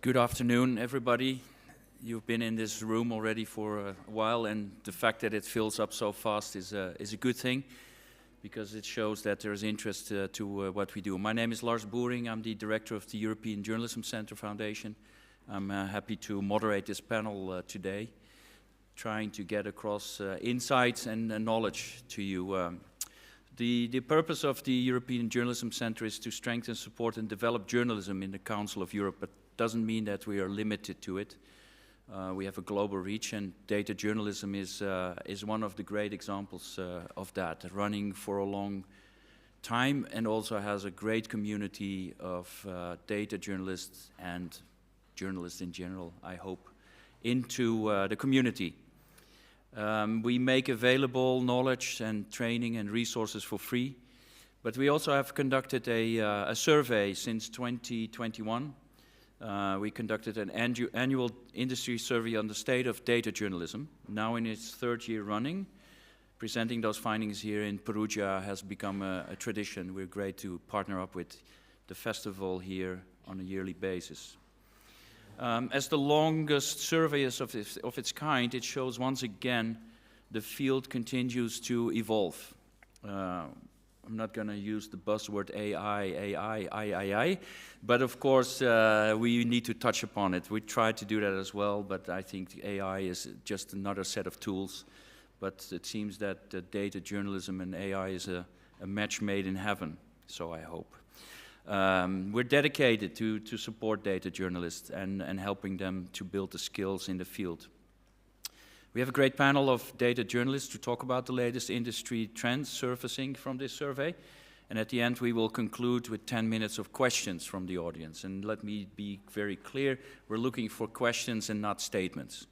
Good afternoon, everybody. You've been in this room already for a while, and the fact that it fills up so fast is a good thing, because it shows that there is interest to what we do. My name is Lars Boering. I'm the director of the European Journalism Center Foundation. I'm happy to moderate this panel today, trying to get across insights and knowledge to you. The purpose of the European Journalism Center is to strengthen, support, and develop journalism in the Council of Europe, but doesn't mean that we are limited to it. We have a global reach, and data journalism is one of the great examples of that, running for a long time, and also has a great community of data journalists and journalists in general, I hope, into the community. We make available knowledge and training and resources for free, but we also have conducted a survey since 2021. We conducted an annual industry survey on the state of data journalism, now in its third year running. Presenting those findings here in Perugia has become a tradition. We're great to partner up with the festival here on a yearly basis. As the longest survey of its kind, it shows once again the field continues to evolve. I'm not going to use the buzzword AI, but of course we need to touch upon it. We try to do that as well, but I think AI is just another set of tools. But it seems that data journalism and AI is a match made in heaven, so I hope. We're dedicated to support data journalists and helping them to build the skills in the field. We have a great panel of data journalists to talk about the latest industry trends surfacing from this survey. And at the end, we will conclude with 10 minutes of questions from the audience. And let me be very clear, we're looking for questions and not statements.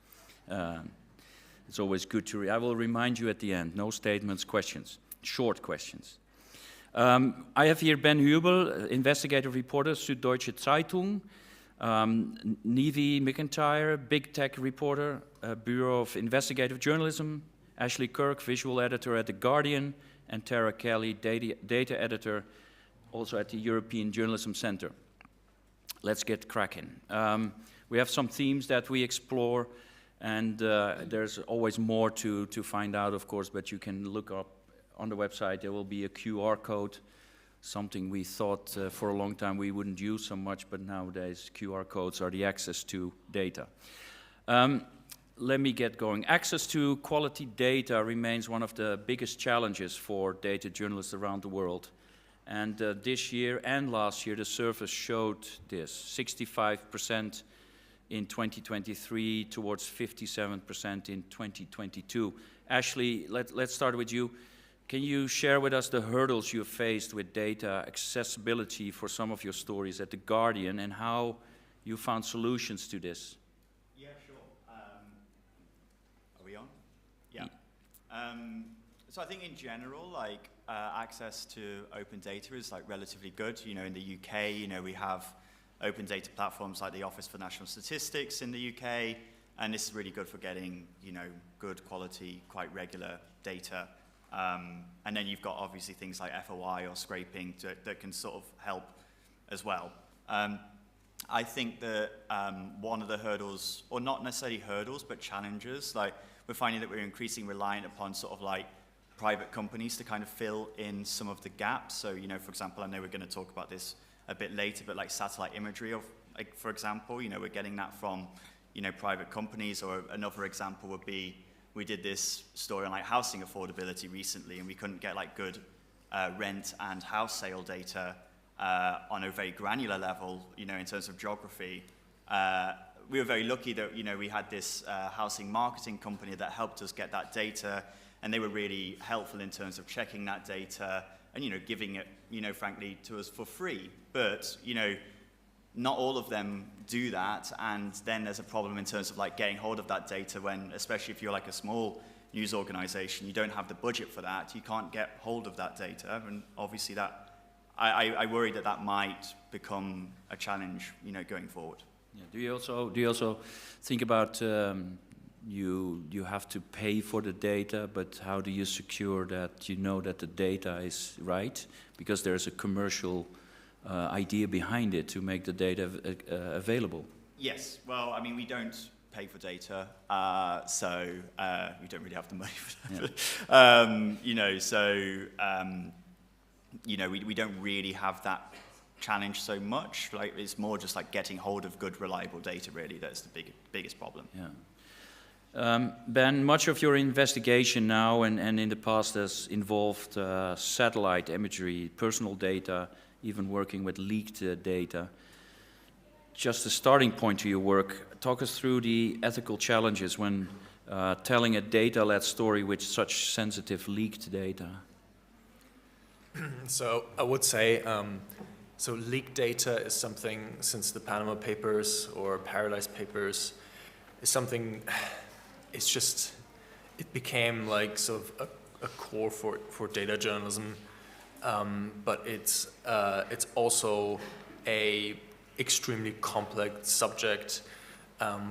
It's always good to, I will remind you at the end, no statements, questions, short questions. I have here Ben Heubl, investigative reporter, Suddeutsche Zeitung. Niamh McIntyre, big tech reporter, Bureau of Investigative Journalism. Ashley Kirk, visual editor at The Guardian. And Tara Kelly, data editor, also at the European Journalism Center. Let's get cracking. We have some themes that we explore, and there's always more to find out, of course, but you can look up on the website. There will be a QR code, something we thought for a long time we wouldn't use so much, but nowadays QR codes are the access to data. Let me get going. Access to quality data remains one of the biggest challenges for data journalists around the world. And this year and last year, the survey showed this, 65% in 2023 towards 57% in 2022. Ashley, let's start with you. Can you share with us the hurdles you faced with data accessibility for some of your stories at The Guardian, and how you found solutions to this? Yeah, sure. Are we on? Yeah. So I think in general, like access to open data is like relatively good. You know, in the UK, you know, we have open data platforms like the Office for National Statistics in the UK, and this is really good for getting, you know, good quality, quite regular data. And then you've got obviously things like FOI or scraping that can sort of help as well. I think that one of the hurdles, or not necessarily hurdles, but challenges, like we're finding that we're increasingly reliant upon sort of like private companies to kind of fill in some of the gaps. So, you know, for example, I know we're going to talk about this a bit later, but like satellite imagery, of, like, for example, you know, we're getting that from, you know, private companies. Or another example would be, we did this story on like housing affordability recently, and we couldn't get like good rent and house sale data on a very granular level, you know, in terms of geography. We were very lucky that, you know, we had this housing marketing company that helped us get that data, and they were really helpful in terms of checking that data and, you know, giving it, you know, frankly, to us for free. But, you know, not all of them do that, and then there's a problem in terms of like getting hold of that data when, especially if you're like a small news organization, you don't have the budget for that, you can't get hold of that data, and obviously that, I worry that that might become a challenge, you know, going forward. Yeah. Do you also think about you have to pay for the data, but how do you secure that you know that the data is right? Because there's a commercial idea behind it to make the data available. Yes. Well, I mean, we don't pay for data, so we don't really have the money for that. Yeah. We don't really have that challenge so much. Like, it's more just like getting hold of good, reliable data. Really, that's the biggest problem. Yeah. Ben, much of your investigation now and in the past has involved satellite imagery, personal data, even working with leaked data. Just a starting point to your work, talk us through the ethical challenges when telling a data-led story with such sensitive leaked data. So I would say, so leaked data is something, since the Panama Papers or Paradise Papers, is something, it became like sort of a core for data journalism, but it's also a extremely complex subject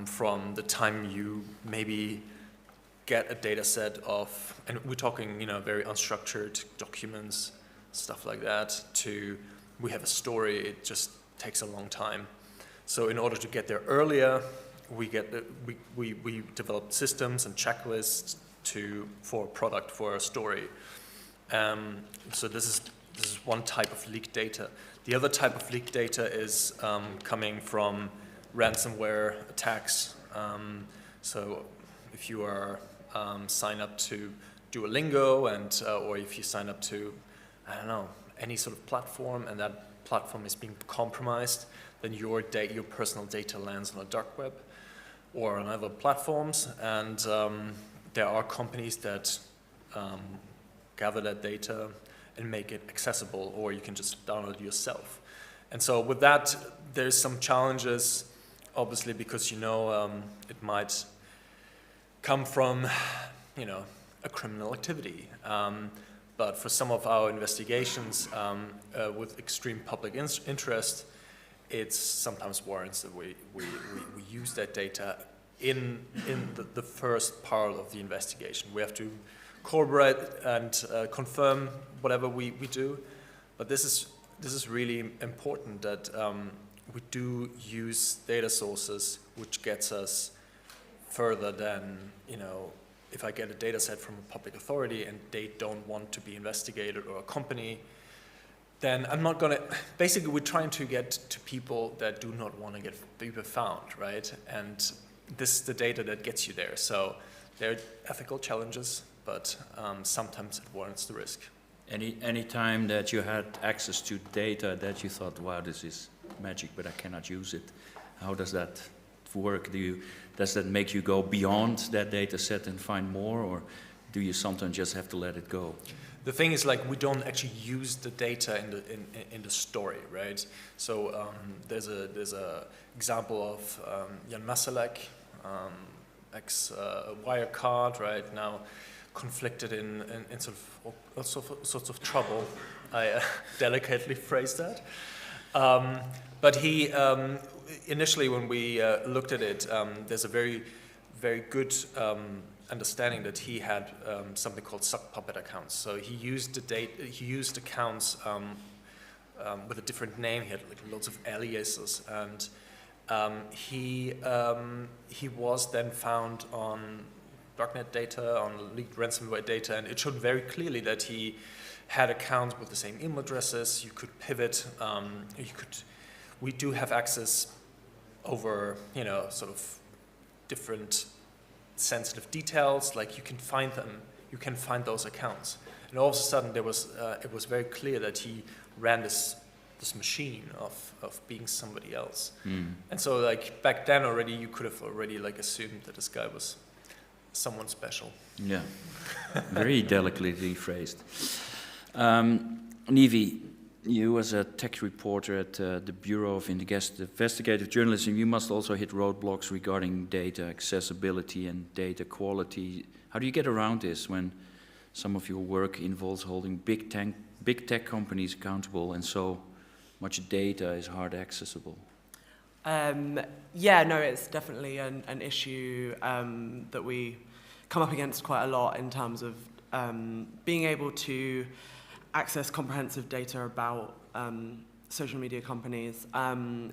from the time you maybe get a data set of, and we're talking, very unstructured documents, stuff like that, to we have a story, it just takes a long time. So in order to get there earlier, we developed systems and checklists for a product, for a story. So this is one type of leaked data. The other type of leaked data is coming from ransomware attacks. So if you are sign up to Duolingo or if you sign up to, I don't know, any sort of platform, and that platform is being compromised, then your personal data lands on a dark web or on other platforms, and there are companies that gather that data and make it accessible, or you can just download it yourself. And so with that, there's some challenges, obviously, because it might come from a criminal activity. But for some of our investigations with extreme public interest, it's sometimes warrants that we use that data in the first part of the investigation. We have to corroborate and confirm whatever we do, but this is really important that we do use data sources which gets us further than, if I get a data set from a public authority and they don't want to be investigated, or a company, then I'm not gonna, basically we're trying to get to people that do not want to be found, right? And this is the data that gets you there. So there are ethical challenges, but sometimes it warrants the risk. Any time that you had access to data that you thought, wow, this is magic, but I cannot use it, how does that work? Does that make you go beyond that data set and find more, or do you sometimes just have to let it go? The thing is, like, we don't actually use the data in the story, right? So there's a example of Jan Masalek, ex Wirecard, right now conflicted in sort of all sorts of trouble. I delicately phrased that. But he initially, when we looked at it, there's a very, very good understanding that he had something called sub-puppet accounts. So he used used accounts with a different name. He had like lots of aliases, and he was then found on darknet data, on leaked ransomware data, and it showed very clearly that he had accounts with the same email addresses. You could pivot. We do have access over, sort of different sensitive details. Like, you can find them. You can find those accounts. And all of a sudden, it was very clear that he ran this machine of being somebody else. And so, like, back then already, you could have already like assumed that this guy was someone special. Yeah, very delicately phrased. Niamh, you as a tech reporter at the Bureau of Investigative Journalism, you must also hit roadblocks regarding data accessibility and data quality. How do you get around this when some of your work involves holding big tech companies accountable and so much data is hard accessible? Yeah, no, it's definitely an issue that we come up against quite a lot in terms of being able to access comprehensive data about social media companies.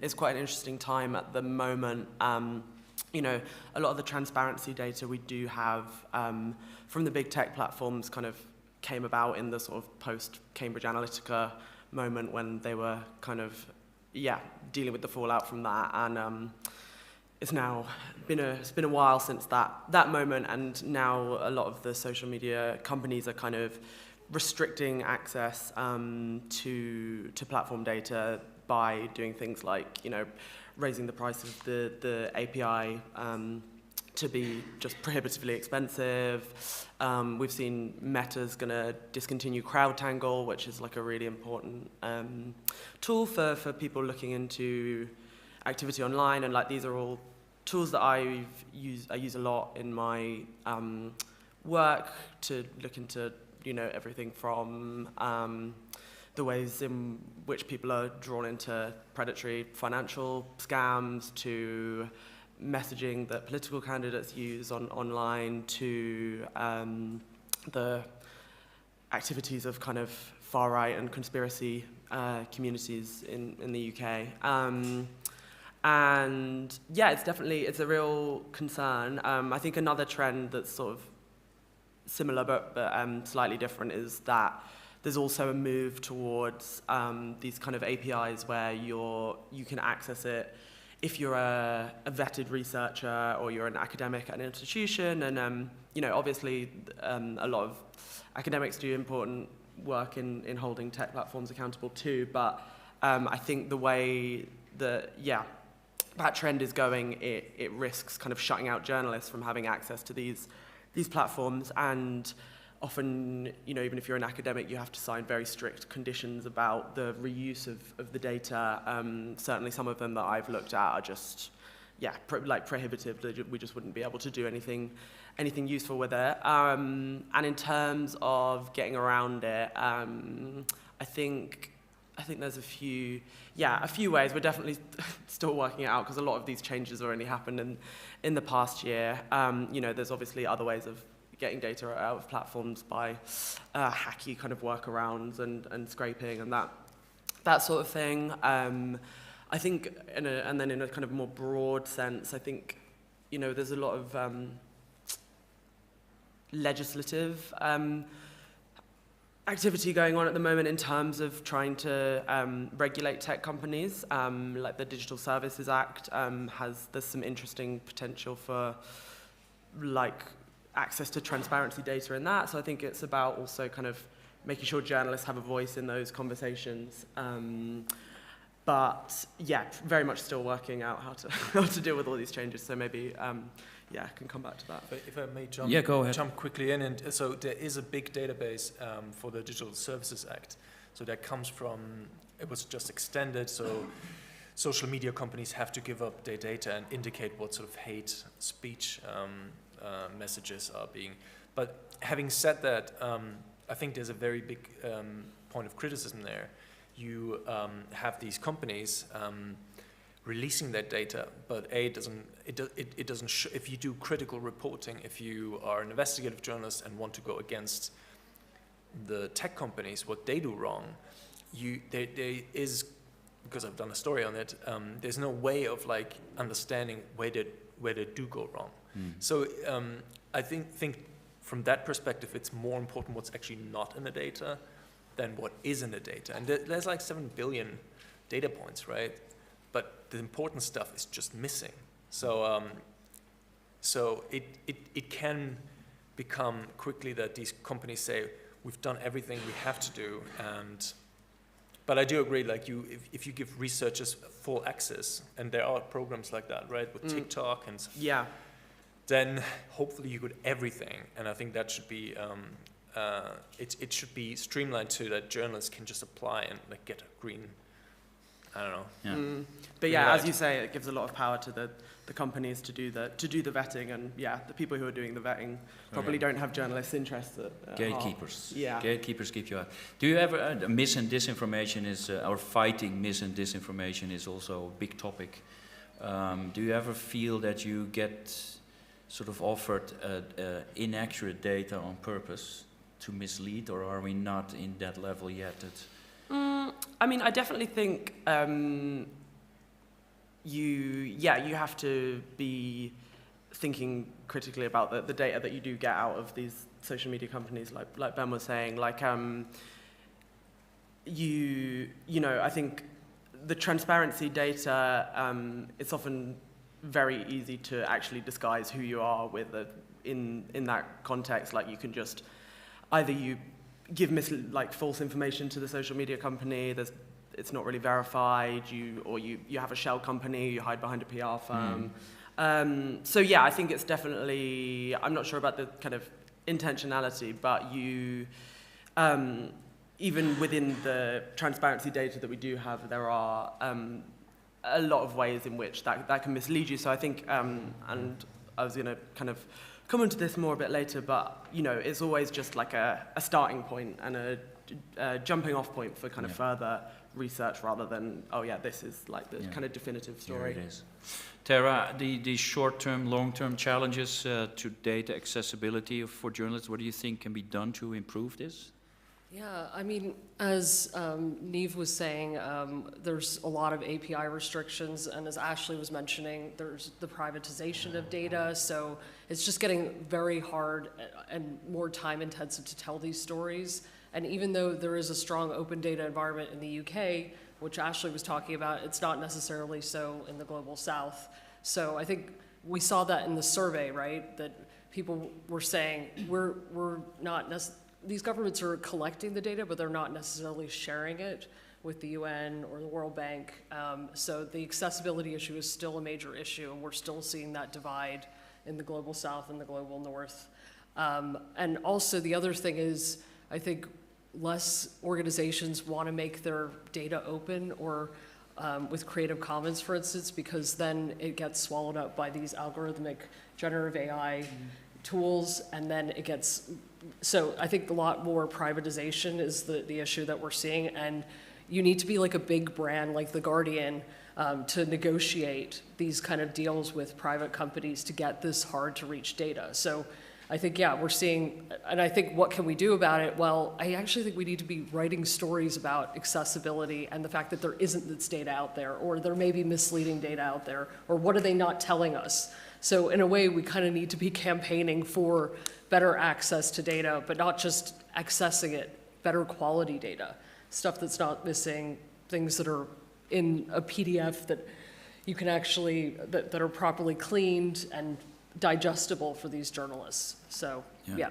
It's quite an interesting time at the moment. You know, a lot of the transparency data we do have from the big tech platforms kind of came about in the sort of post-Cambridge Analytica moment when they were kind of, dealing with the fallout from that. And it's now been a while since that moment, and now a lot of the social media companies are kind of restricting access to platform data by doing things like, you know, raising the price of the API to be just prohibitively expensive. We've seen Meta's going to discontinue CrowdTangle, which is like a really important tool for people looking into activity online, and like these are all tools that I use a lot in my work to look into, you know, everything from the ways in which people are drawn into predatory financial scams to messaging that political candidates use online to the activities of kind of far-right and conspiracy communities in the UK. And yeah, it's a real concern. I think another trend that's sort of similar but slightly different is that there's also a move towards these kind of APIs where you can access it if you're a vetted researcher or you're an academic at an institution. And you know, obviously a lot of academics do important work in holding tech platforms accountable too. But I think the way that that trend is going, it risks kind of shutting out journalists from having access to these platforms. And often, you know, even if you're an academic, you have to sign very strict conditions about the reuse of the data. Certainly some of them that I've looked at are just, prohibitive. We just wouldn't be able to do anything useful with it. And in terms of getting around it, I think there's a few ways. We're definitely still working it out because a lot of these changes already happened in the past year. You know, there's obviously other ways of getting data out of platforms by hacky kind of workarounds and scraping and that sort of thing. I think, and then in a kind of more broad sense, I think, you know, there's a lot of legislative activity going on at the moment in terms of trying to regulate tech companies. Like the Digital Services Act there's some interesting potential for like access to transparency data in that. So I think it's about also kind of making sure journalists have a voice in those conversations. But yeah, very much still working out how to deal with all these changes. So maybe I can come back to that. If I may jump quickly in, and so there is a big database for the Digital Services Act. So that comes from, it was just extended, so social media companies have to give up their data and indicate what sort of hate speech messages are being. But having said that, I think there's a very big point of criticism there. You have these companies releasing that data, but it doesn't if you do critical reporting, if you are an investigative journalist and want to go against the tech companies, what they do wrong, there is, because I've done a story on it, there's no way of like understanding where they do go wrong. So I think from that perspective, it's more important what's actually not in the data than what is in the data. And there's like 7 billion data points, right? But the important stuff is just missing. So it can become quickly that these companies say, we've done everything we have to do. But I do agree, like if you give researchers full access, and there are programs like that, right, with TikTok and then hopefully you get everything. And I think that should be, it should be streamlined so that journalists can just apply and like get a green, I don't know. Yeah. But yeah, as you say, it gives a lot of power to the companies to do the vetting, and the people who are doing the vetting probably don't have journalists' interests at gatekeepers. Yeah. Gatekeepers keep you out. Do you ever mis and disinformation is or fighting mis and disinformation is also a big topic. Do you ever feel that you get sort of offered inaccurate data on purpose to mislead, or are we not in that level yet? I mean, I definitely think you have to be thinking critically about the data that you do get out of these social media companies, like Ben was saying. Like, I think the transparency data, it's often very easy to actually disguise who you are with in that context. Like, you can just either you give false information to the social media company, it's not really verified, you have a shell company, you hide behind a PR firm. So yeah, I think it's definitely, I'm not sure about the kind of intentionality, but even within the transparency data that we do have, there are a lot of ways in which that can mislead you. So I think, and I was going to kind of come into this more a bit later, but it's always just like a starting point and a jumping off point for kind of further research, rather than, oh yeah, this is like the kind of definitive story. Here it is. Tara, the short-term, long-term challenges to data accessibility for journalists, what do you think can be done to improve this? Yeah, I mean, as Niamh was saying, there's a lot of API restrictions, and as Ashley was mentioning, there's the privatization of data, so it's just getting very hard and more time-intensive to tell these stories. And even though there is a strong open data environment in the UK, which Ashley was talking about, it's not necessarily so in the Global South. So I think we saw that in the survey, right? That people were saying, we're not necessarily, these governments are collecting the data, but they're not necessarily sharing it with the UN or the World Bank. So the accessibility issue is still a major issue, and we're still seeing that divide in the Global South and the Global North. And also the other thing is, I think less organizations want to make their data open, or with Creative Commons, for instance, because then it gets swallowed up by these algorithmic generative AI tools, and then it gets, so I think a lot more privatization is the issue that we're seeing, and you need to be like a big brand like The Guardian to negotiate these kind of deals with private companies to get this hard to reach data. So I think, yeah, we're seeing, and I think what can we do about it? Well, I actually think we need to be writing stories about accessibility and the fact that there isn't this data out there, or there may be misleading data out there, or what are they not telling us? So in a way, we kind of need to be campaigning for better access to data, but not just accessing it, better quality data, stuff that's not missing, things that are in a PDF that you can actually, that are properly cleaned and digestible for these journalists. So, yeah.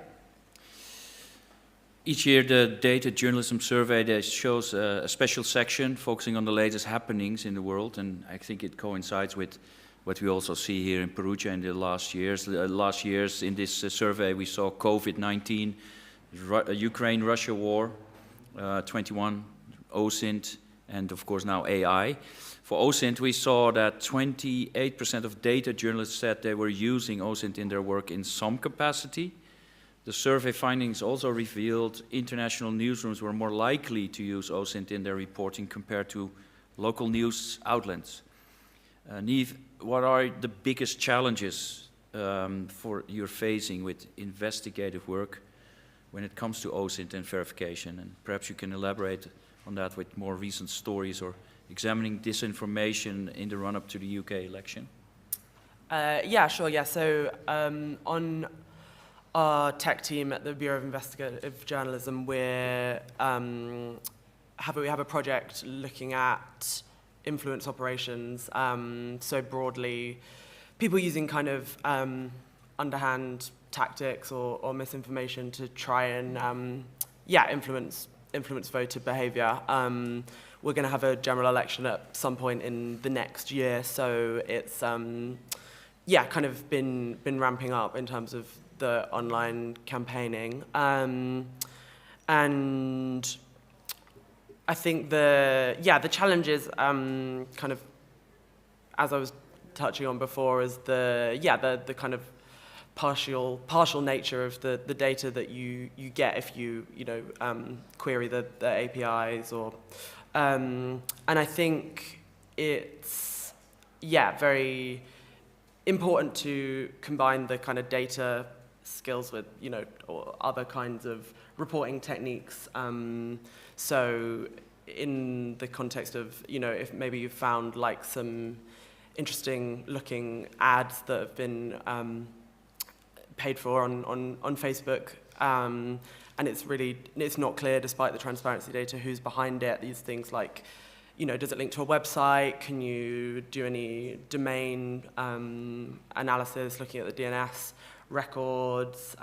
Each year, the Data Journalism Survey that shows a special section focusing on the latest happenings in the world, and I think it coincides with what we also see here in Perugia in the last years. Last years in this survey, we saw COVID-19, Ukraine-Russia war, 21, OSINT, and of course now AI. For OSINT, we saw that 28% of data journalists said they were using OSINT in their work in some capacity. The survey findings also revealed international newsrooms were more likely to use OSINT in their reporting compared to local news outlets. Niamh, what are the biggest challenges for you're facing with investigative work when it comes to OSINT and verification? And perhaps you can elaborate on that with more recent stories or examining disinformation in the run-up to the UK election. Yeah, sure, yeah. So on our tech team at the Bureau of Investigative Journalism, we have a project looking at influence operations. So broadly, people using kind of underhand tactics or misinformation to try and influence voter behavior. We're going to have a general election at some point in the next year, so it's kind of been ramping up in terms of the online campaigning, and I think the challenges, kind of, as I was touching on before, is the kind of partial nature of the data that you get if you query the APIs, or and I think it's very important to combine the kind of data skills with or other kinds of reporting techniques. So in the context of, you know, if maybe you've found like some interesting looking ads that have been paid for on Facebook, and it's not clear, despite the transparency data, who's behind it. These things like, you know, does it link to a website? Can you do any domain analysis, looking at the DNS records?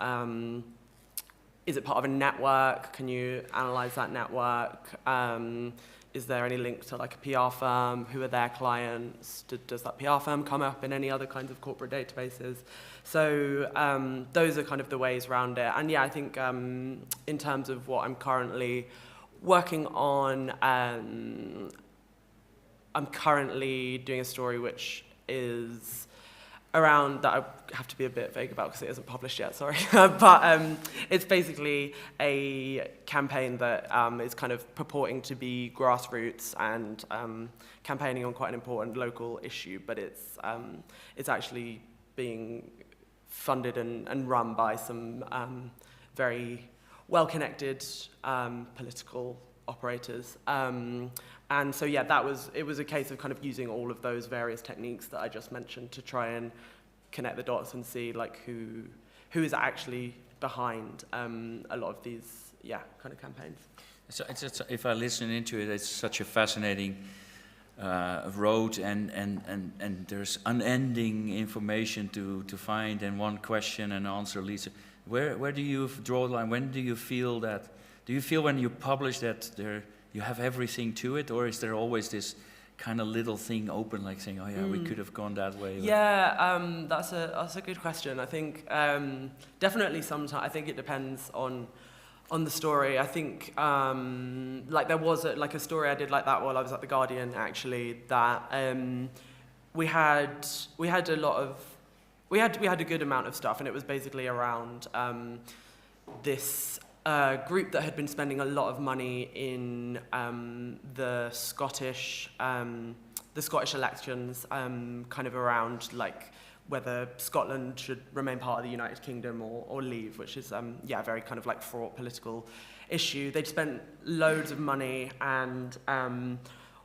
Is it part of a network? Can you analyze that network? Is there any link to like a PR firm? Who are their clients? Does that PR firm come up in any other kinds of corporate databases? So those are kind of the ways around it. And yeah, I think in terms of what I'm currently working on, I'm currently doing a story which is around, that I have to be a bit vague about because it isn't published yet, sorry. But it's basically a campaign that is kind of purporting to be grassroots and campaigning on quite an important local issue, but it's actually being funded and run by some very well-connected political operators. And so yeah, it was a case of kind of using all of those various techniques that I just mentioned to try and connect the dots and see like who is actually behind a lot of these kind of campaigns. So if I listen into it, it's such a fascinating road, and there's unending information to find, and one question and answer leads. Where do you draw the line? When do you feel that? Do you feel when you publish that you have everything to it, or is there always this kind of little thing open, like saying, "Oh yeah, we could have gone that way"? Yeah, that's a good question. I think definitely sometimes. I think it depends on the story. I think like there was a story I did like that while I was at The Guardian, actually, that we had a good amount of stuff, and it was basically around this group that had been spending a lot of money in the Scottish elections, kind of around like whether Scotland should remain part of the United Kingdom or leave, which is a very kind of like fraught political issue. They'd spent loads of money, and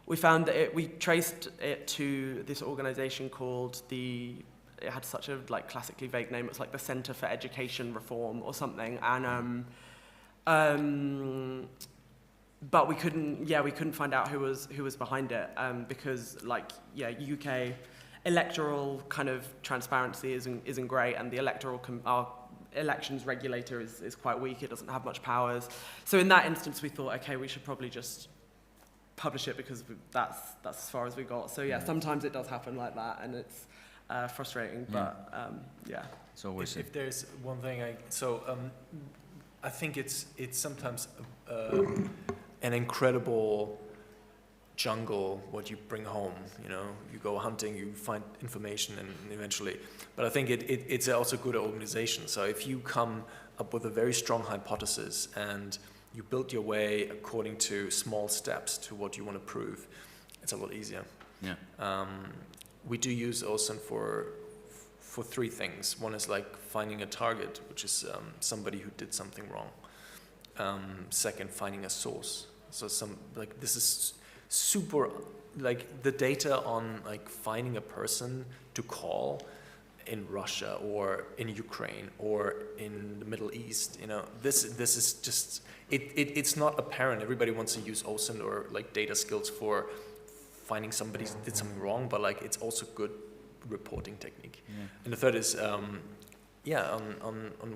we found that we traced it to this organisation called it had such a like classically vague name. It's like the Centre for Education Reform or something, and but we couldn't find out who was behind it, because UK electoral kind of transparency isn't great, and the our elections regulator is quite weak. It doesn't have much powers. So in that instance, we thought, okay, we should probably just publish it because that's as far as we got. So yeah, sometimes it does happen like that, and it's frustrating, but It's always if there's one thing I think it's sometimes an incredible jungle what you bring home. You know, you go hunting, you find information, and eventually. But I think it's also good organization. So if you come up with a very strong hypothesis and you build your way according to small steps to what you want to prove, it's a lot easier. Yeah. We do use OSINT for three things. One is like finding a target, which is somebody who did something wrong. Second, finding a source. So this is super, like the data on like finding a person to call in Russia or in Ukraine or in the Middle East. You know, this is just it's not apparent. Everybody wants to use OSINT or like data skills for finding somebody who did something wrong, but like it's also good reporting technique. Yeah. And the third is on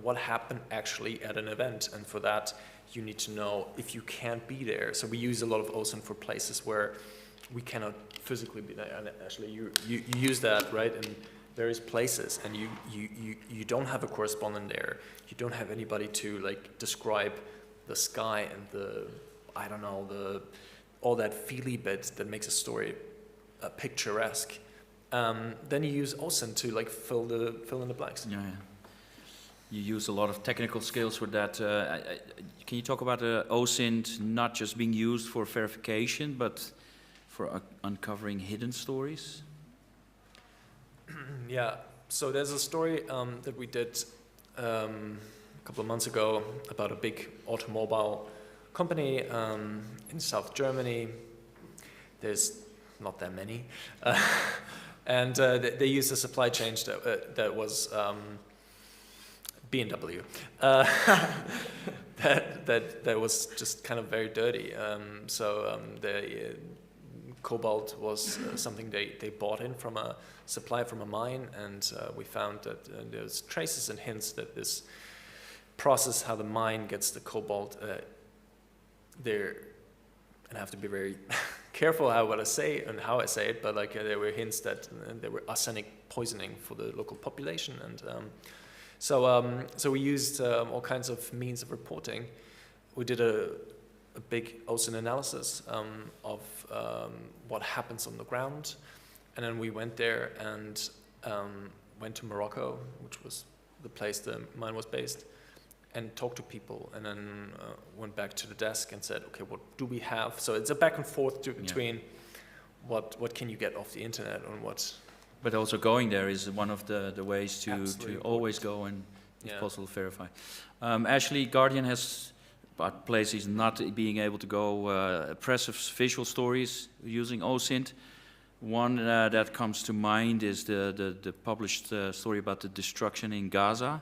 what happened actually at an event, and for that you need to know if you can't be there. So we use a lot of OSINT for places where we cannot physically be there, and actually you use that, right, in various places, and you don't have a correspondent there, you don't have anybody to like describe the sky and all that feely bit that makes a story picturesque. Then you use OSINT to like fill in the blanks. Yeah. You use a lot of technical skills with that. Can you talk about OSINT not just being used for verification, but for uncovering hidden stories? Yeah. So there's a story that we did a couple of months ago about a big automobile company in South Germany. There's not that many. And they used a supply chain that was B&W. That was just kind of very dirty. The cobalt was something they bought in from a supply from a mine, and we found that there's traces and hints that this process, how the mine gets the cobalt, there, and I have to be very careful what I say and how I say it, but like there were hints that there were arsenic poisoning for the local population, and so we used all kinds of means of reporting. We did a big OSINT analysis of what happens on the ground, and then we went there and went to Morocco, which was the place the mine was based, and talked to people, and then went back to the desk and said, okay, what do we have? So it's a back and forth between what can you get off the internet and what. But also going there is one of the ways to always go and, if possible, verify. Actually, Guardian has, but places not being able to go, press of visual stories using OSINT. One that comes to mind is the published story about the destruction in Gaza.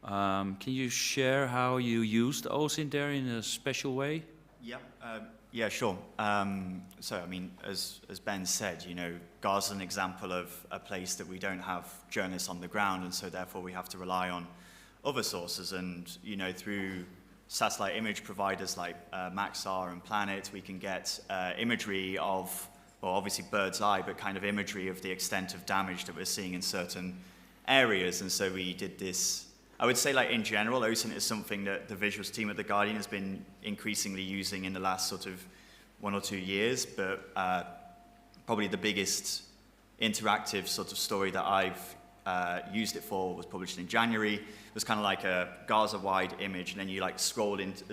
Can you share how you used OSINT there in a special way? Yeah, sure. So, I mean, as Ben said, Gaza is an example of a place that we don't have journalists on the ground, and so therefore we have to rely on other sources. And, through satellite image providers like Maxar and Planet, we can get imagery of, well, obviously bird's eye, but kind of imagery of the extent of damage that we're seeing in certain areas. And so we did this. I would say, like, in general, OSINT is something that the visuals team at The Guardian has been increasingly using in the last sort of 1 or 2 years, but probably the biggest interactive sort of story that I've used it for was published in January. It was kind of like a Gaza-wide image, and then you scroll into,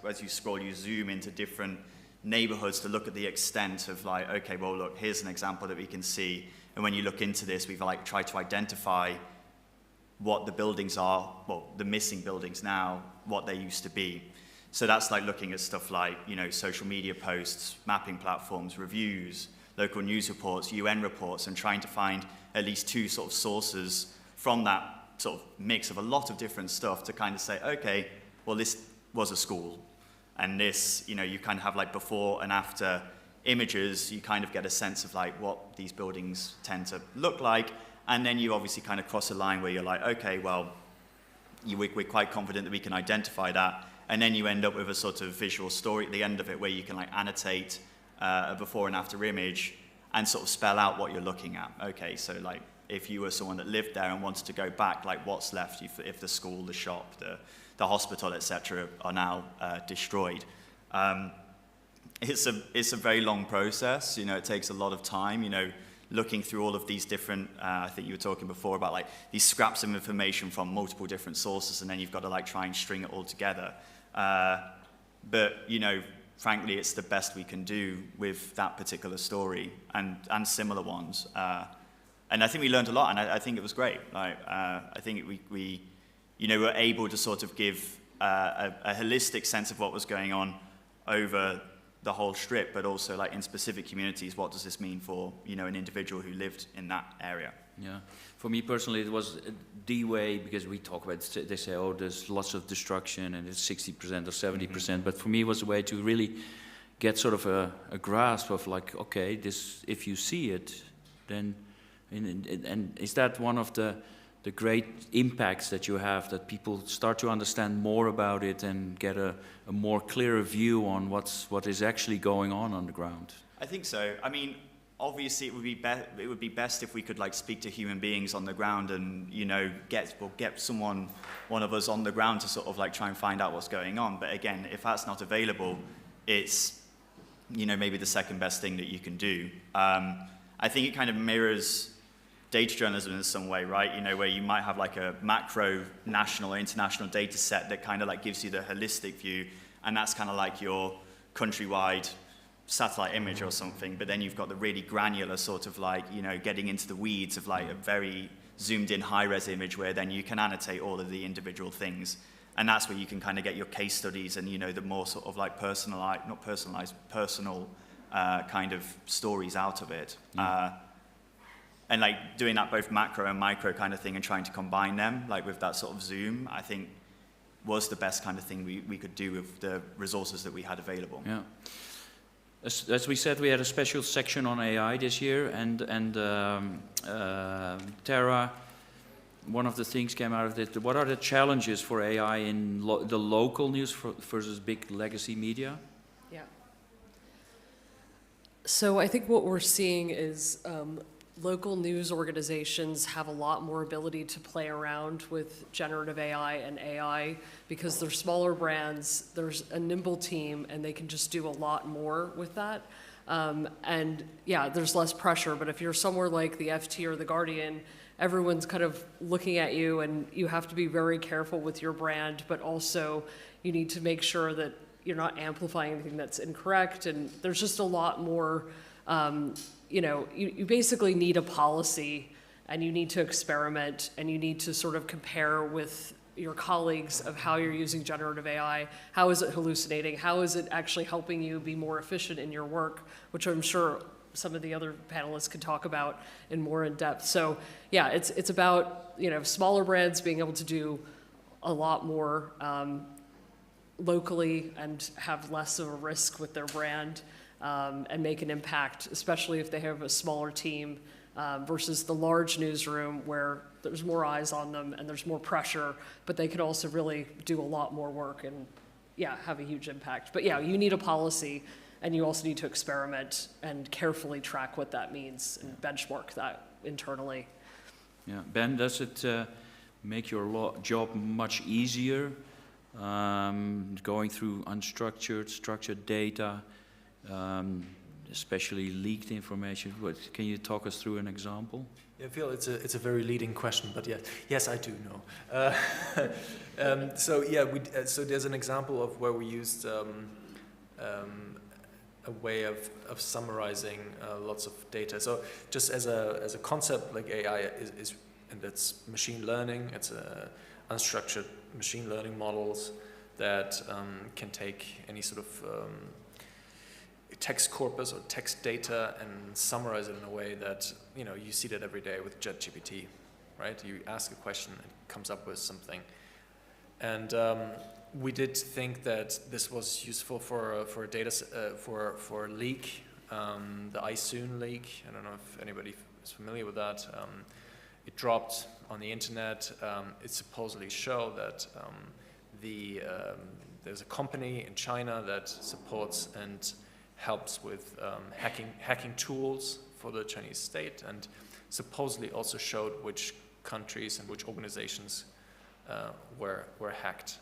as you scroll, you zoom into different neighborhoods to look at the extent of, okay, well, look, here's an example that we can see, and when you look into this, we've tried to identify what the buildings are, well, the missing buildings now, what they used to be. So that's looking at stuff like, social media posts, mapping platforms, reviews, local news reports, UN reports, and trying to find at least 2 sort of sources from that sort of mix of a lot of different stuff to kind of say, okay, well, this was a school. And this, you kind of have before and after images, you kind of get a sense of what these buildings tend to look like. And then you obviously kind of cross a line where you're okay, well, we're quite confident that we can identify that. And then you end up with a sort of visual story at the end of it where you can annotate a before and after image and sort of spell out what you're looking at. Okay, so if you were someone that lived there and wanted to go back, what's left if the school, the shop, the hospital, etc. are now destroyed. It's a very long process. It takes a lot of time. Looking through all of these different, I think you were talking before about these scraps of information from multiple different sources, and then you've got to try and string it all together. But frankly, it's the best we can do with that particular story and similar ones. And I think we learned a lot, and I think it was great. I think we were able to sort of give a holistic sense of what was going on over the whole strip, but also in specific communities, what does this mean for an individual who lived in that area? Yeah, for me personally, it was the way, because we talk about, they say, oh, there's lots of destruction and it's 60% or 70%, but for me it was a way to really get sort of a grasp of okay, this, if you see it, then, and is that one of the great impacts that you have, that people start to understand more about it and get a more clearer view on what is actually going on the ground? I think so. I mean, obviously it would be best if we could speak to human beings on the ground and get one of us on the ground to sort of try and find out what's going on. But again, if that's not available, it's maybe the second best thing that you can do. I think it kind of mirrors data journalism in some way, right? Where you might have a macro national or international data set that kind of gives you the holistic view, and that's kind of your countrywide satellite image or something. But then you've got the really granular sort of getting into the weeds of a very zoomed in high-res image where then you can annotate all of the individual things. And that's where you can kind of get your case studies and, you know, the more sort of like personalized, not personalized, personal kind of stories out of it. And like doing that both macro and micro kind of thing and trying to combine them, like with that sort of zoom, I think was the best kind of thing we could do with the resources that we had available. Yeah. As we said, we had a special section on AI this year, and Tara, one of the things came out of it. What are the challenges for AI in the local news versus big legacy media? Yeah. So I think what we're seeing is local news organizations have a lot more ability to play around with generative AI and AI because they're smaller brands, there's a nimble team, and they can just do a lot more with that. And yeah, there's less pressure, but if you're somewhere like the FT or the Guardian, everyone's kind of looking at you, and you have to be very careful with your brand, but also you need to make sure that you're not amplifying anything that's incorrect, and there's just a lot more. You know, you basically need a policy, and you need to experiment, and you need to sort of compare with your colleagues of how you're using generative AI. How is it hallucinating? How is it actually helping you be more efficient in your work, which I'm sure some of the other panelists could talk about in more in depth. So yeah, it's about, you know, smaller brands being able to do a lot more locally and have less of a risk with their brand. And make an impact, especially if they have a smaller team versus the large newsroom where there's more eyes on them and there's more pressure, but they could also really do a lot more work and, yeah, have a huge impact. But yeah, you need a policy, and you also need to experiment and carefully track what that means and benchmark that internally. Yeah, Ben, does it make your job much easier, going through unstructured, structured data? Especially leaked information. Can you talk us through an example? Yeah, I feel it's a very leading question, but yes, I do know. So yeah, so there's an example of where we used a way of summarizing lots of data. So just as a concept, like AI is and that's machine learning. It's unstructured machine learning models that can take any sort of text corpus or text data and summarize it in a way that, you know, you see that every day with ChatGPT, right? You ask a question, it comes up with something. And we did think that this was useful for a data for a leak, the iSoon leak. I don't know if anybody is familiar with that. It dropped on the internet. It supposedly showed that there's a company in China that supports and helps with hacking tools for the Chinese state, and supposedly also showed which countries and which organizations were hacked.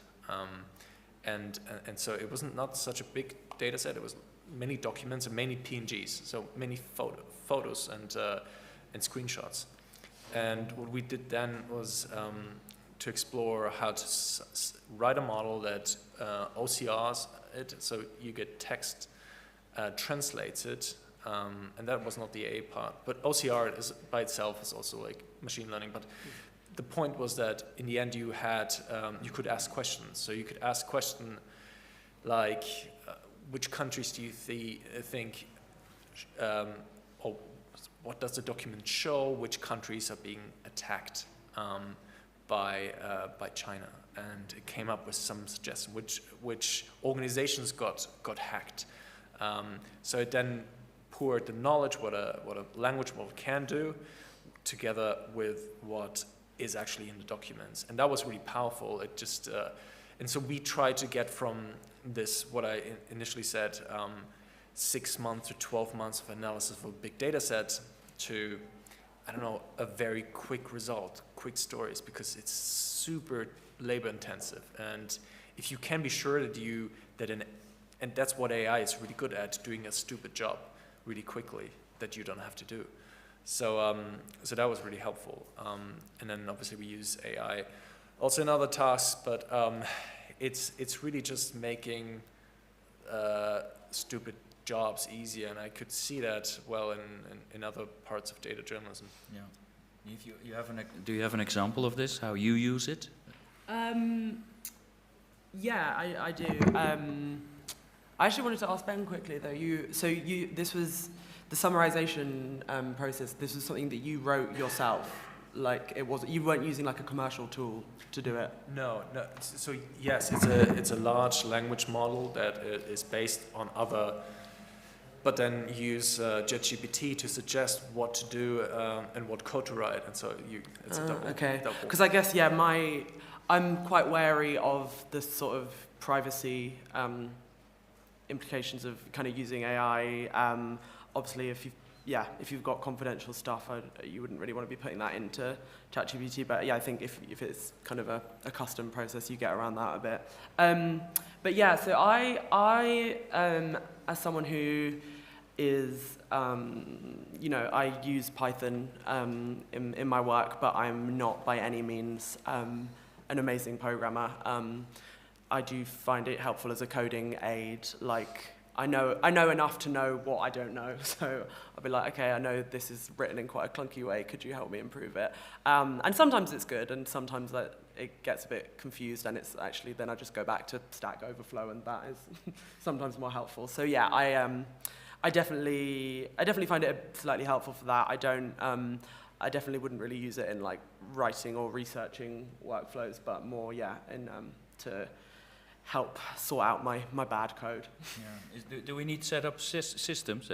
And so it wasn't not such a big data set. It was many documents and many PNGs, so many photos and screenshots. And what we did then was to explore how to write a model that OCRs it, so you get text, translates it, and that was not the A part. But OCR is by itself is also like machine learning. But the point was that in the end you had you could ask questions. So you could ask question like, which countries do you think, or what does the document show? Which countries are being attacked by China? And it came up with some suggestion which organizations got hacked. So it then poured the knowledge what a language model can do together with what is actually in the documents, and that was really powerful. It just and so we tried to get from this what I initially said 6 months to 12 months of analysis of a big data set to, I don't know, a very quick result, quick stories, because it's super labor intensive. And if you can be sure that and that's what AI is really good at, doing a stupid job really quickly that you don't have to do. So so that was really helpful. And then obviously we use AI also in other tasks, but it's really just making stupid jobs easier, and I could see that well in other parts of data journalism. Yeah. If do you have an example of this? How you use it? Yeah, I do. I actually wanted to ask Ben quickly though. This was the summarization process. This was something that you wrote yourself. Like you weren't using like a commercial tool to do it. No. So yes, it's a large language model that is based on other, but then use JetGPT to suggest what to do and what code to write, and so it's a double. Okay. Because I guess I'm quite wary of the sort of privacy implications of kind of using AI. Obviously, if you've got confidential stuff, you wouldn't really want to be putting that into ChatGPT. But yeah, I think if it's kind of a custom process, you get around that a bit. But yeah, so I as someone who is, I use Python in my work, but I'm not by any means an amazing programmer. I do find it helpful as a coding aid. Like, I know enough to know what I don't know, so I'll be like, okay, I know this is written in quite a clunky way, could you help me improve it? And sometimes it's good, and sometimes it gets a bit confused, and it's actually, then I just go back to Stack Overflow, and that is sometimes more helpful. So yeah, I definitely find it slightly helpful for that. I definitely wouldn't really use it in like writing or researching workflows, but more, to help sort out my bad code. Yeah. Do we need set up systems?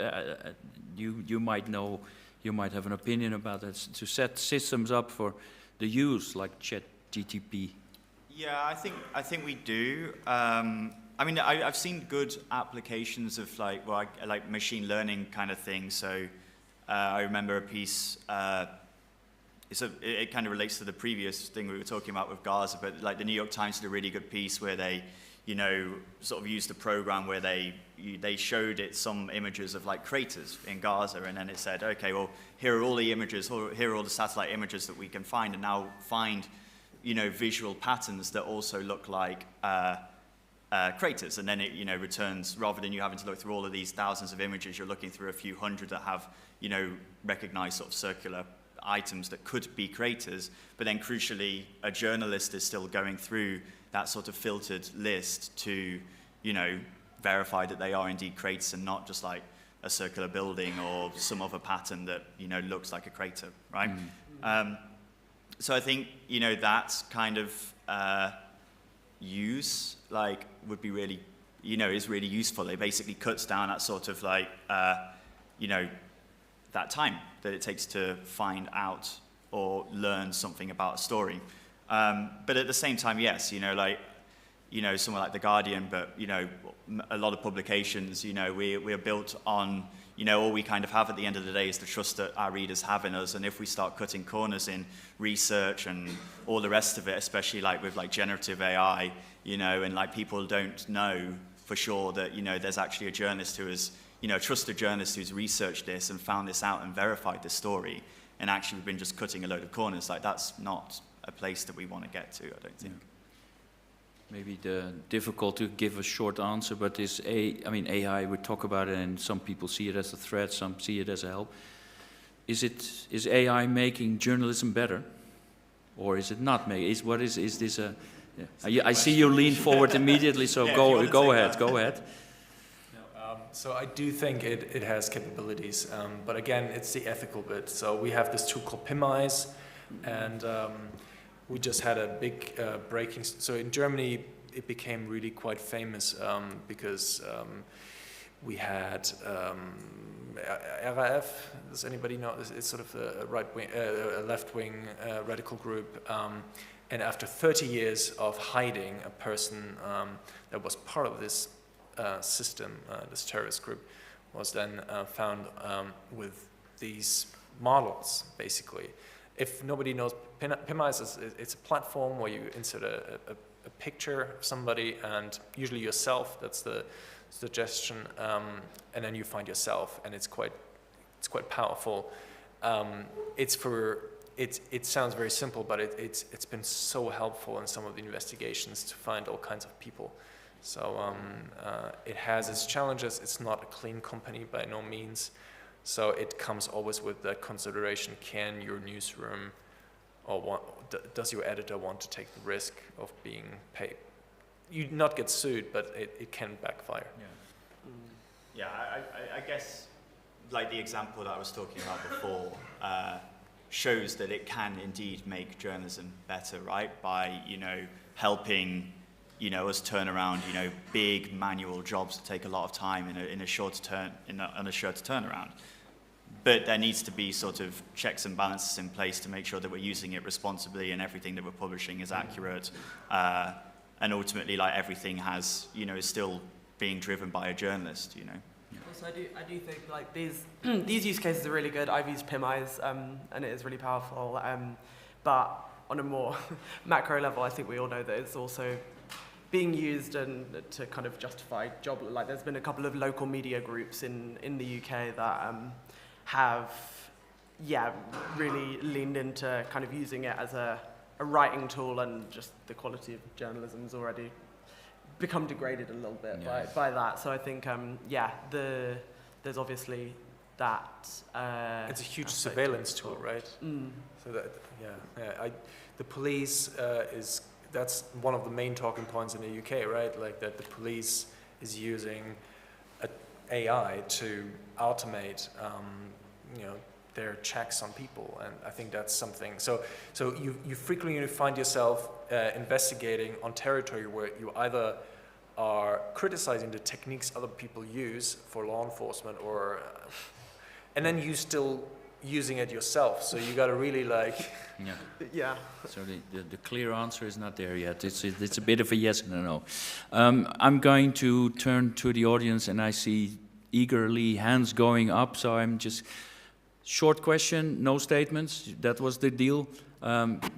You might know, you might have an opinion about that, to set systems up for the use, like ChatGPT. Yeah, I think we do. I've seen good applications of like machine learning kind of thing. So I remember a piece. It kind of relates to the previous thing we were talking about with Gaza, but like the New York Times did a really good piece where they, sort of used a program where they showed it some images of like craters in Gaza, and then it said, okay, well, here are all the images, or here are all the satellite images that we can find, and now find, visual patterns that also look like craters, and then it, returns, rather than you having to look through all of these thousands of images, you're looking through a few hundred that have, recognized sort of circular items that could be craters, but then crucially, a journalist is still going through that sort of filtered list to, verify that they are indeed craters and not just like a circular building or some other pattern that, looks like a crater, right? So I think, that kind of use, like, would be really, is really useful. It basically cuts down that sort of like, that time that it takes to find out or learn something about a story. But at the same time, yes, somewhere like The Guardian, but, a lot of publications, we're built on, all we kind of have at the end of the day is the trust that our readers have in us. And if we start cutting corners in research and all the rest of it, especially like with like generative AI, and like people don't know for sure that, there's actually a journalist who is, a trusted journalist who's researched this and found this out and verified this story, and actually we've been just cutting a load of corners. Like, that's not a place that we want to get to, I don't think. Yeah. Maybe difficult to give a short answer, but AI, we talk about it, and some people see it as a threat, some see it as a help. Is AI making journalism better, or is it not making? Is this a? Yeah. I see you lean forward immediately, so yeah, go ahead. So I do think it has capabilities, but again, it's the ethical bit. So we have this tool called PimEyes, and we just had a big breaking. So in Germany, it became really quite famous because we had RAF. Does anybody know? It's sort of a right-wing, left-wing radical group. And after 30 years of hiding, a person that was part of this system, this terrorist group, was then found with these models, basically. If nobody knows, PimEyes it's a platform where you insert a picture of somebody, and usually yourself, that's the suggestion, and then you find yourself, and it's quite powerful. It sounds very simple, but it's been so helpful in some of the investigations to find all kinds of people. So it has its challenges. It's not a clean company by no means, So it comes always with that consideration: can your newsroom or does your editor want to take the risk of being paid? You not get sued, but it can backfire. Yeah, I guess like the example that I was talking about before shows that it can indeed make journalism better, right? By, helping, us turn around, big manual jobs that take a lot of time in a short turnaround. But there needs to be sort of checks and balances in place to make sure that we're using it responsibly and everything that we're publishing is accurate. And ultimately, like, everything has, is still being driven by a journalist, Also, I do think like these use cases are really good. I've used PimEyes, and it is really powerful. But on a more macro level, I think we all know that it's also being used and to kind of justify job. Like, there's been a couple of local media groups in the UK that have, really leaned into kind of using it as a writing tool, and just the quality of journalism's already become degraded a little bit by that. So I think, there's obviously that. It's a huge surveillance tool, right? So that, the police that's one of the main talking points in the UK, right? Like that the police is using AI to automate, their checks on people, and I think that's something. So you frequently find yourself investigating on territory where you either are criticizing the techniques other people use for law enforcement, or and then you still using it yourself. So you got to really like. So the clear answer is not there yet. It's a bit of a yes and a no. I'm going to turn to the audience, and I see eagerly hands going up. So I'm just. Short question, no statements. That was the deal.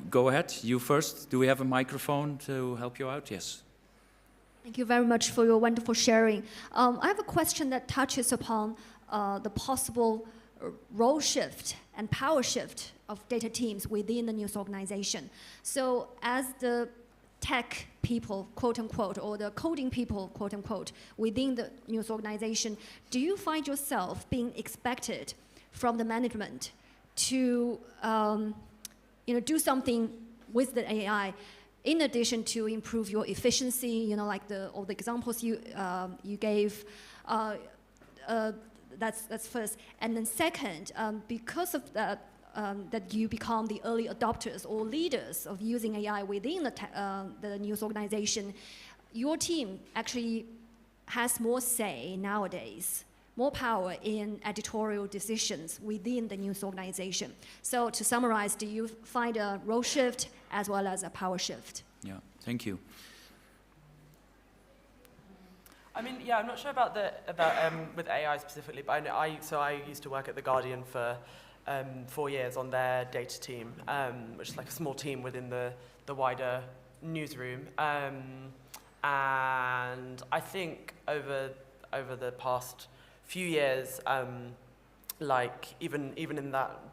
Go ahead, you first. Do we have a microphone to help you out? Yes. Thank you very much for your wonderful sharing. I have a question that touches upon the possible role shift and power shift of data teams within the news organization. So as the tech people, quote unquote, or the coding people, quote unquote, within the news organization, do you find yourself being expected from the management to do something with the AI, in addition to improve your efficiency, like all the examples you gave. That's first, and then second, because of that, that you become the early adopters or leaders of using AI within the news organization, your team actually has more say nowadays, more power in editorial decisions within the news organization. So to summarize, do you find a role shift as well as a power shift? Yeah, thank you. I mean, I'm not sure about with AI specifically, but I used to work at The Guardian for 4 years on their data team, which is like a small team within the wider newsroom. And I think over the past few years, like even in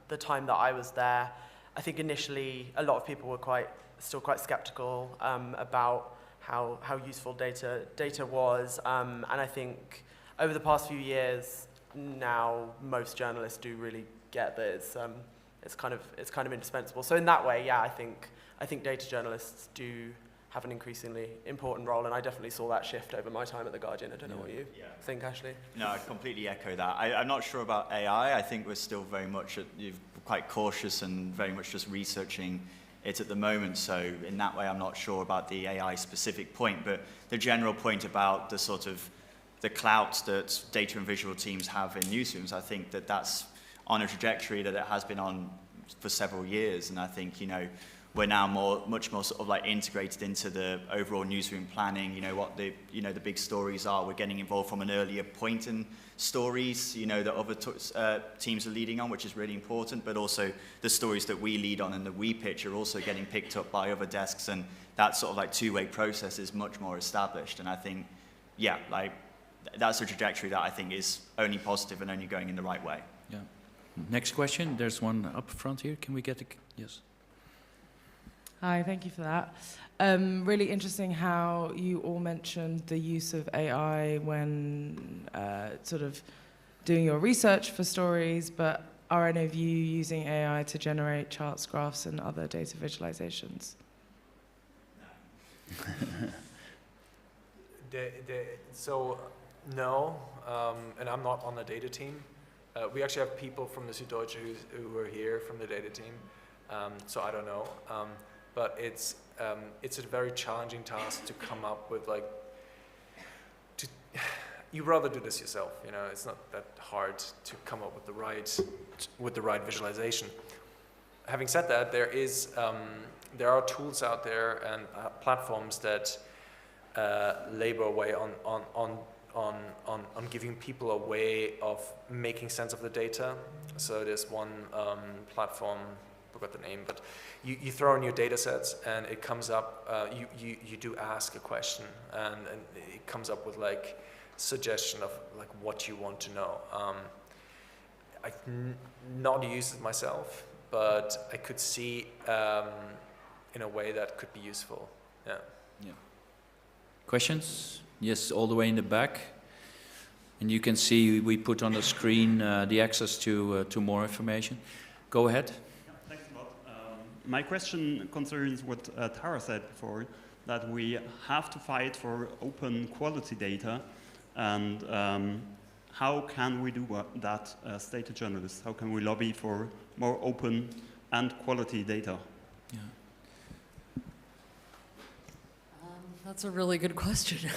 the time that I was there, I think initially a lot of people were still quite skeptical about how useful data was, and I think over the past few years now most journalists do really get that it's kind of indispensable. So in that way, I think data journalists do have an increasingly important role, and I definitely saw that shift over my time at The Guardian. I don't know what you think, Ashley. No, I completely echo that. I'm not sure about AI. I think we're still very much quite cautious and very much just researching it at the moment. So in that way, I'm not sure about the AI specific point, but the general point about the sort of the clout that data and visual teams have in newsrooms, I think that's on a trajectory that it has been on for several years, and I think we're now much more sort of like integrated into the overall newsroom planning, what the big stories are. We're getting involved from an earlier point in stories, that other teams are leading on, which is really important, but also the stories that we lead on and that we pitch are also getting picked up by other desks, and that sort of like two-way process is much more established. And I think, that's a trajectory that I think is only positive and only going in the right way. Yeah. Next question, there's one up front here. Can we get yes. Hi, thank you for that. Really interesting how you all mentioned the use of AI when sort of doing your research for stories, but are any of you using AI to generate charts, graphs, and other data visualizations? So no, and I'm not on the data team. We actually have people from the Suddeutsche who are here from the data team, so I don't know. But it's a very challenging task to come up with you'd rather do this yourself, you know. It's not that hard to come up with the right visualization. Having said that, there are tools out there and platforms that labor away on giving people a way of making sense of the data. So there's one platform, forgot the name, but you throw in your data sets and it comes up, you do ask a question and it comes up with like suggestion of like what you want to know. I've not used it myself, but I could see in a way that could be useful. Yeah. Questions? Yes, all the way in the back. And you can see we put on the screen the access to more information. Go ahead. Yeah, thanks a lot. My question concerns what Tara said before, that we have to fight for open quality data. And how can we do that as data journalists? How can we lobby for more open and quality data? Yeah. That's a really good question.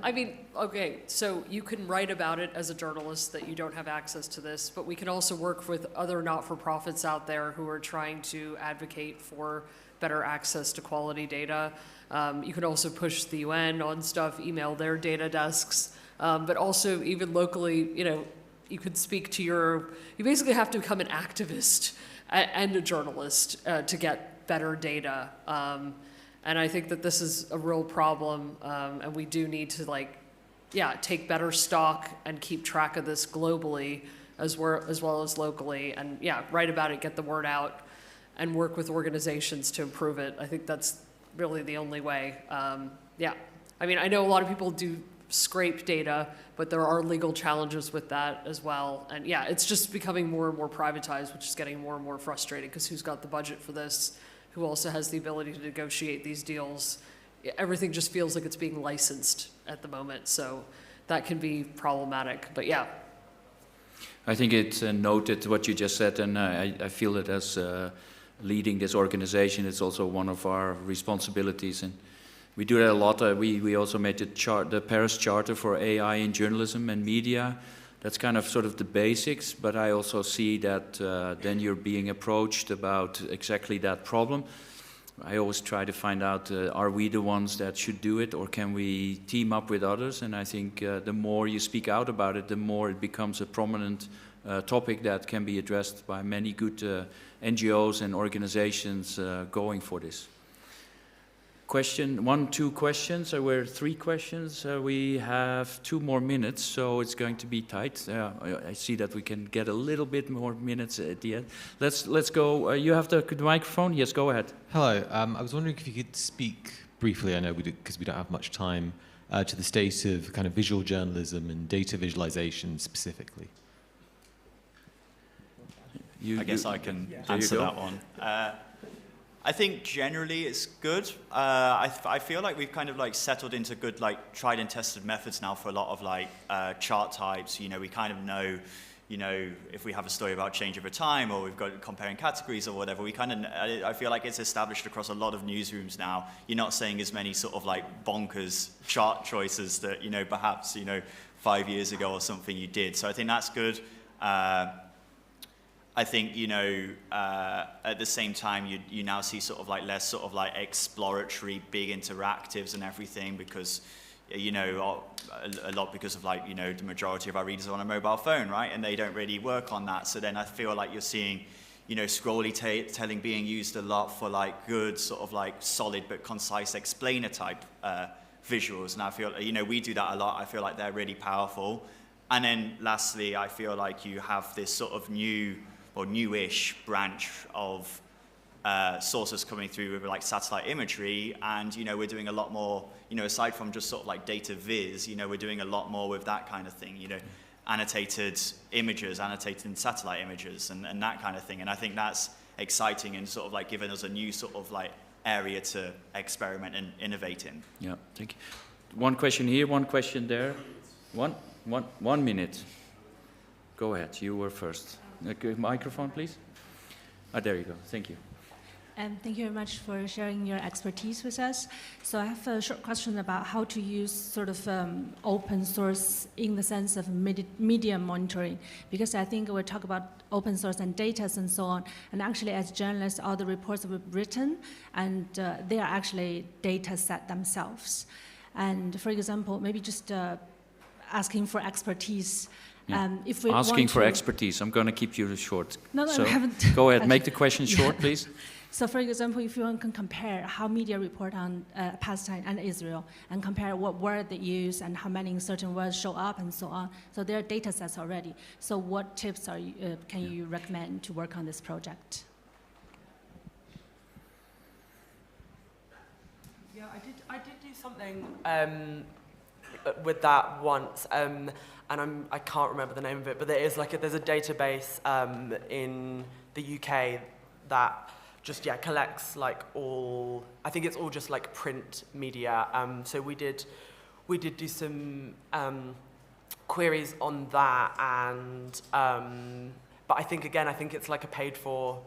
I mean, okay, so you can write about it as a journalist that you don't have access to this, but we can also work with other not-for-profits out there who are trying to advocate for better access to quality data. You can also push the UN on stuff, email their data desks, but also even locally, you know, you could speak to you basically have to become an activist and a journalist to get better data. And I think that this is a real problem, and we do need to take better stock and keep track of this globally as well as locally, and write about it, get the word out, and work with organizations to improve it. I think that's really the only way. I mean, I know a lot of people do scrape data, but there are legal challenges with that as well. And it's just becoming more and more privatized, which is getting more and more frustrating, because who's got the budget for this? Who also has the ability to negotiate these deals? Everything just feels like it's being licensed at the moment, so that can be problematic, but I think it's noted what you just said, and I feel that as leading this organization, it's also one of our responsibilities, and we do that a lot. We also made the Paris Charter for AI in journalism and media. That's kind of sort of the basics, but I also see that then you're being approached about exactly that problem. I always try to find out, are we the ones that should do it, or can we team up with others? And I think the more you speak out about it, the more it becomes a prominent topic that can be addressed by many good NGOs and organizations going for this. Question, 2 questions. There were 3 questions. We have 2 more minutes, so it's going to be tight. I see that we can get a little bit more minutes at the end. Let's go. You have the microphone? Yes, go ahead. Hello. I was wondering if you could speak briefly, I know because we don't have much time, to the state of kind of visual journalism and data visualization specifically. I guess I can answer that one. I think generally it's good. I feel like we've kind of settled into good tried and tested methods now for a lot of chart types. You know, we kind of know, if we have a story about change over time, or we've got comparing categories or whatever, I feel like it's established across a lot of newsrooms now. You're not saying as many sort of bonkers chart choices that, perhaps, 5 years ago or something you did. So I think that's good. I think, at the same time, you now see sort of less sort of exploratory, big interactives and everything, because, a lot because of the majority of our readers are on a mobile phone, right? And they don't really work on that. So then I feel like you're seeing, scrolly telling being used a lot for good sort of solid but concise explainer type visuals. And I feel, we do that a lot. I feel like they're really powerful. And then lastly, I feel like you have this sort of new or newish branch of sources coming through with satellite imagery, and we're doing a lot more, aside from just sort of data viz, we're doing a lot more with that kind of thing, annotated images, annotated satellite images, and that kind of thing. And I think that's exciting and sort of like giving us a new sort of like area to experiment and innovate in. Yeah, thank you. One question here, one question there. 1 minute. Go ahead, you were first. Microphone, please. There you go, thank you. And thank you very much for sharing your expertise with us. So I have a short question about how to use sort of open source in the sense of media monitoring, because I think we talk about open source and data and so on, and actually as journalists, all the reports we've written, and they are actually data set themselves. And for example, maybe just asking for expertise. Yeah. If we asking want for to expertise, I'm going to keep you short. No, so I haven't. Go ahead, make the question short, please. So for example, if you can compare how media report on Palestine and Israel, and compare what word they use and how many certain words show up and so on, so there are data sets already. So what tips can you recommend to work on this project? Yeah, I did do something with that once, and I can't remember the name of it, but there's a database in the UK that just collects all, I think it's all just print media. So we did do some queries on that, and but I think it's like a paid for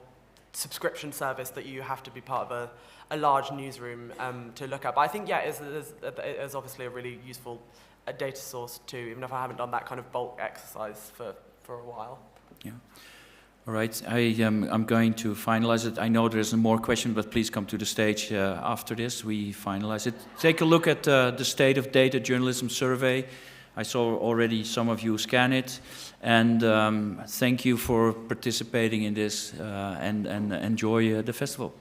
subscription service that you have to be part of a large newsroom to look at. But I think it is obviously a really useful data source too, even if I haven't done that kind of bulk exercise for a while. Yeah. All right, I'm going to finalize it. I know there's more question, but please come to the stage after this. We finalize it. Take a look at the State of Data Journalism survey. I saw already some of you scan it. And thank you for participating in this and enjoy the festival.